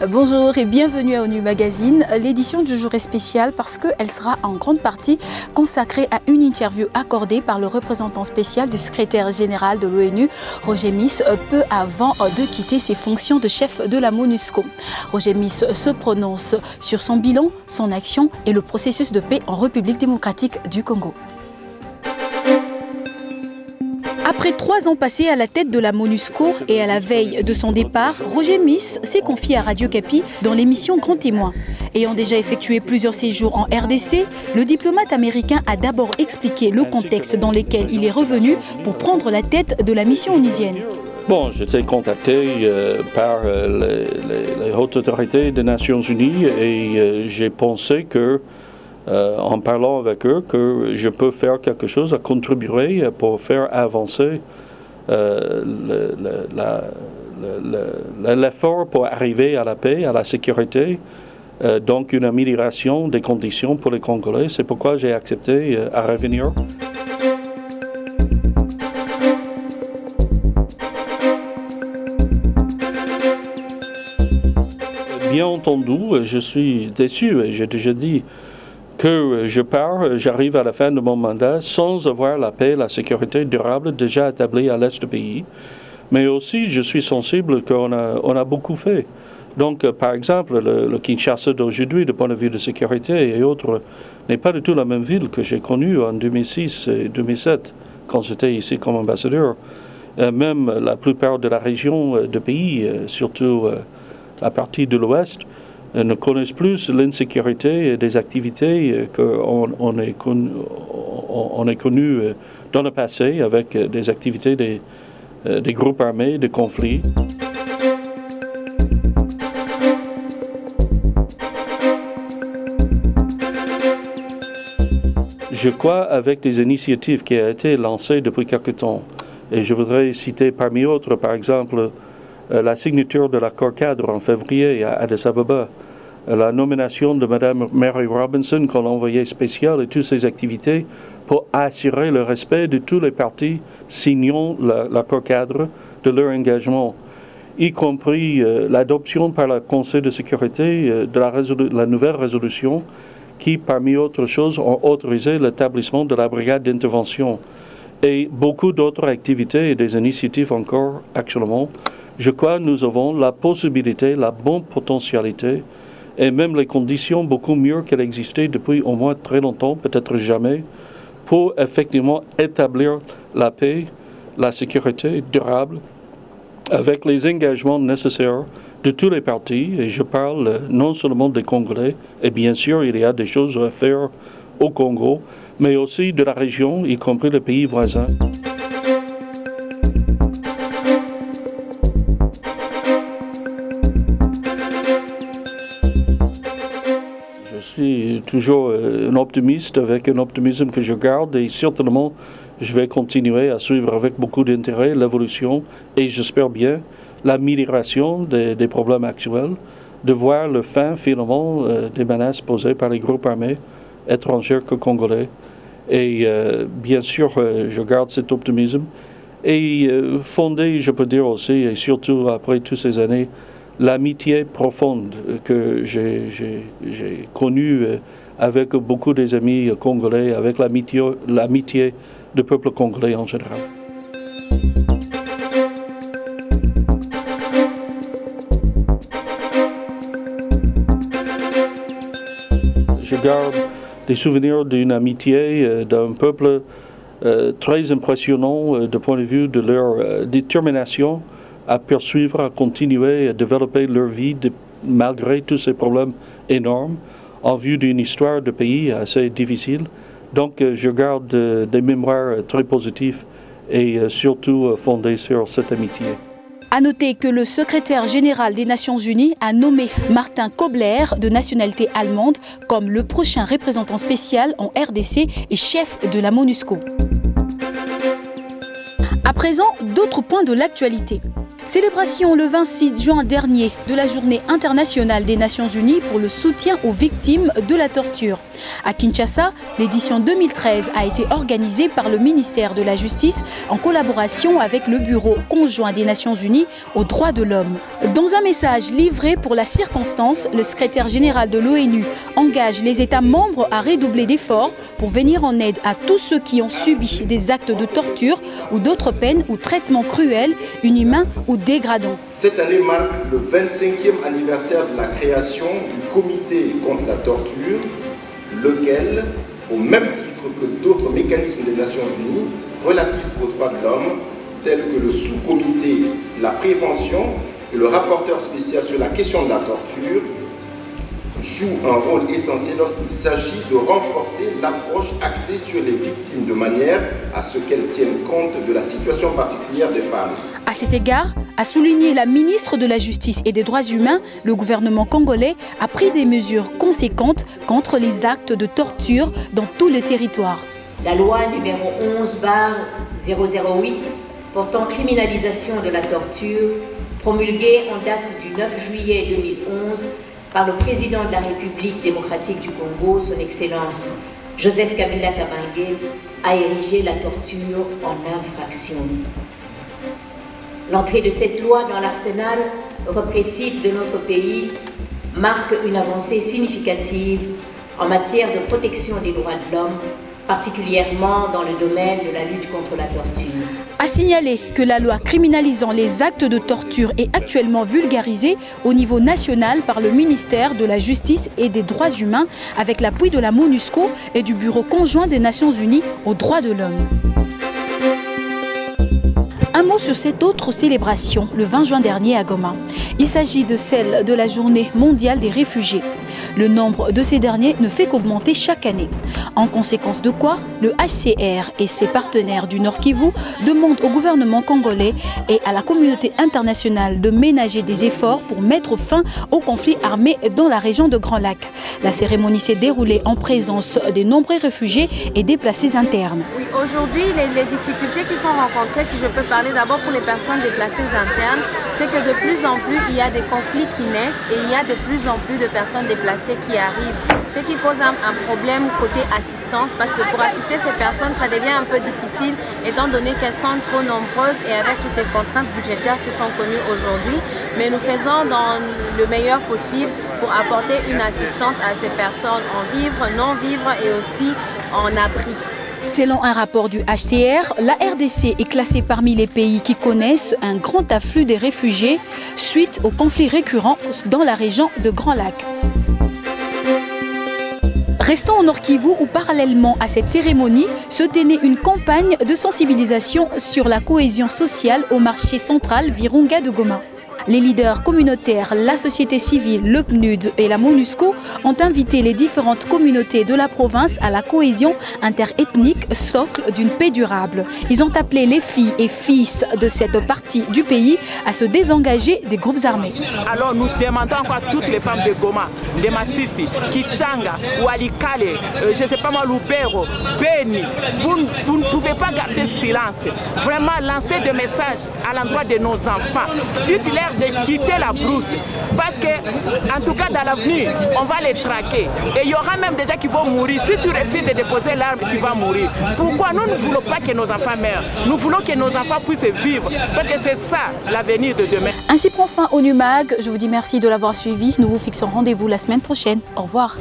Bonjour et bienvenue à ONU Magazine. L'édition du jour est spéciale parce qu'elle sera en grande partie consacrée à une interview accordée par le représentant spécial du secrétaire général de l'ONU, Roger Miss, peu avant de quitter ses fonctions de chef de la MONUSCO. Roger Miss se prononce sur son bilan, son action et le processus de paix en République démocratique du Congo. Après 3 ans passés à la tête de la MONUSCO et à la veille de son départ, Roger Miss s'est confié à Radio Kapi dans l'émission Grand Témoin. Ayant déjà effectué plusieurs séjours en RDC, le diplomate américain a d'abord expliqué le contexte dans lequel il est revenu pour prendre la tête de la mission onusienne. Bon, j'étais contacté par les hautes autorités des Nations Unies et j'ai pensé que en parlant avec eux, que je peux faire quelque chose à contribuer pour faire avancer l'effort pour arriver à la paix, à la sécurité, donc une amélioration des conditions pour les Congolais. C'est pourquoi j'ai accepté à revenir. Bien entendu, je suis déçu et j'ai déjà dit que je pars, j'arrive à la fin de mon mandat sans avoir la paix et la sécurité durable déjà établie à l'est du pays. Mais aussi, je suis sensible qu'on a beaucoup fait. Donc, par exemple, le Kinshasa d'aujourd'hui, du point de vue de sécurité et autres, n'est pas du tout la même ville que j'ai connue en 2006 et 2007, quand j'étais ici comme ambassadeur. Même la plupart de la région du pays, surtout la partie de l'Ouest, ne connaissent plus l'insécurité et des activités qu'on est connu dans le passé avec des activités des groupes armés, des conflits. Je crois avec des initiatives qui ont été lancées depuis quelque temps, et je voudrais citer parmi autres, par exemple, la signature de l'accord cadre en février à Addis Ababa, la nomination de Mme Mary Robinson comme envoyée spéciale et toutes ses activités pour assurer le respect de tous les partis signant l'accord cadre de leur engagement, y compris l'adoption par le Conseil de sécurité de la nouvelle résolution qui, parmi autres choses, ont autorisé l'établissement de la brigade d'intervention et beaucoup d'autres activités et des initiatives encore actuellement. Je crois que nous avons la possibilité, la bonne potentialité et même les conditions beaucoup mieux qu'elles existaient depuis au moins très longtemps, peut-être jamais, pour effectivement établir la paix, la sécurité durable avec les engagements nécessaires de tous les partis. Et je parle non seulement des Congolais, et bien sûr il y a des choses à faire au Congo, mais aussi de la région, y compris les pays voisins. Je suis toujours un optimiste avec un optimisme que je garde et certainement je vais continuer à suivre avec beaucoup d'intérêt l'évolution et j'espère bien l'amélioration des problèmes actuels, de voir le fin finalement des menaces posées par les groupes armés étrangers que congolais. Et bien sûr, je garde cet optimisme et fondé, je peux dire aussi, et surtout après toutes ces années, l'amitié profonde que j'ai connue avec beaucoup des amis congolais, avec l'amitié du peuple congolais en général. Je garde des souvenirs d'une amitié d'un peuple très impressionnant du point de vue de leur détermination à poursuivre, à continuer, à développer leur vie malgré tous ces problèmes énormes en vue d'une histoire de pays assez difficile. Donc je garde des mémoires très positives et surtout fondées sur cette amitié. À noter que le secrétaire général des Nations Unies a nommé Martin Kobler, de nationalité allemande, comme le prochain représentant spécial en RDC et chef de la MONUSCO. Après présent, d'autres points de l'actualité. Célébration le 26 juin dernier de la Journée internationale des Nations Unies pour le soutien aux victimes de la torture. À Kinshasa, l'édition 2013 a été organisée par le ministère de la Justice en collaboration avec le Bureau conjoint des Nations Unies aux droits de l'homme. Dans un message livré pour la circonstance, le secrétaire général de l'ONU engage les États membres à redoubler d'efforts pour venir en aide à tous ceux qui ont subi des actes de torture ou d'autres peines ou traitements cruels, inhumains ou dégradants. Cette année marque le 25e anniversaire de la création du Comité contre la torture, lequel, au même titre que d'autres mécanismes des Nations Unies relatifs aux droits de l'homme, tels que le sous-comité de la prévention et le rapporteur spécial sur la question de la torture, joue un rôle essentiel lorsqu'il s'agit de renforcer l'approche axée sur les victimes de manière à ce qu'elles tiennent compte de la situation particulière des femmes. À cet égard, a souligné la ministre de la Justice et des Droits humains, le gouvernement congolais a pris des mesures conséquentes contre les actes de torture dans tout le territoire. La loi numéro 11/008 portant criminalisation de la torture, promulguée en date du 9 juillet 2011 par le président de la République démocratique du Congo, son Excellence Joseph Kabila Kabange, a érigé la torture en infraction. L'entrée de cette loi dans l'arsenal répressif de notre pays marque une avancée significative en matière de protection des droits de l'homme, particulièrement dans le domaine de la lutte contre la torture. A signalé que la loi criminalisant les actes de torture est actuellement vulgarisée au niveau national par le ministère de la Justice et des Droits humains avec l'appui de la MONUSCO et du Bureau conjoint des Nations Unies aux droits de l'homme. Un mot sur cette autre célébration, le 20 juin dernier à Goma. Il s'agit de celle de la Journée mondiale des réfugiés. Le nombre de ces derniers ne fait qu'augmenter chaque année. En conséquence de quoi, le HCR et ses partenaires du Nord Kivu demandent au gouvernement congolais et à la communauté internationale de ménager des efforts pour mettre fin au conflit armé dans la région de Grand Lac. La cérémonie s'est déroulée en présence des nombreux réfugiés et déplacés internes. Oui, aujourd'hui, les difficultés qui sont rencontrées, si je peux parler d'abord pour les personnes déplacées internes, c'est que de plus en plus, il y a des conflits qui naissent et il y a de plus en plus de personnes déplacées qui arrivent. Ce qui cause un problème côté assistance, parce que pour assister ces personnes, ça devient un peu difficile étant donné qu'elles sont trop nombreuses et avec toutes les contraintes budgétaires qui sont connues aujourd'hui. Mais nous faisons dans le meilleur possible pour apporter une assistance à ces personnes en vivre, non-vivre et aussi en abri. Selon un rapport du HCR, la RDC est classée parmi les pays qui connaissent un grand afflux des réfugiés suite aux conflits récurrents dans la région de Grand Lac. Restons au Nord Kivu où parallèlement à cette cérémonie se tenait une campagne de sensibilisation sur la cohésion sociale au marché central Virunga de Goma. Les leaders communautaires, la société civile, le PNUD et la MONUSCO ont invité les différentes communautés de la province à la cohésion interethnique, socle d'une paix durable. Ils ont appelé les filles et fils de cette partie du pays à se désengager des groupes armés. Alors nous demandons encore à toutes les femmes de Goma, de Massissi, Kichanga, Walikale, je ne sais pas moi, Lubero, Beni, vous ne pouvez pas garder silence. Vraiment lancer des messages à l'endroit de nos enfants. Dites-leur de quitter la brousse parce que en tout cas dans l'avenir on va les traquer et il y aura même des gens qui vont mourir. Si tu refuses de déposer l'arme, tu vas mourir. Pourquoi nous ne voulons pas que nos enfants meurent? Nous voulons que nos enfants puissent vivre parce que c'est ça l'avenir de demain. Ainsi prend fin ONU Mag. Je vous dis merci de l'avoir suivi. Nous vous fixons rendez-vous la semaine prochaine. Au revoir.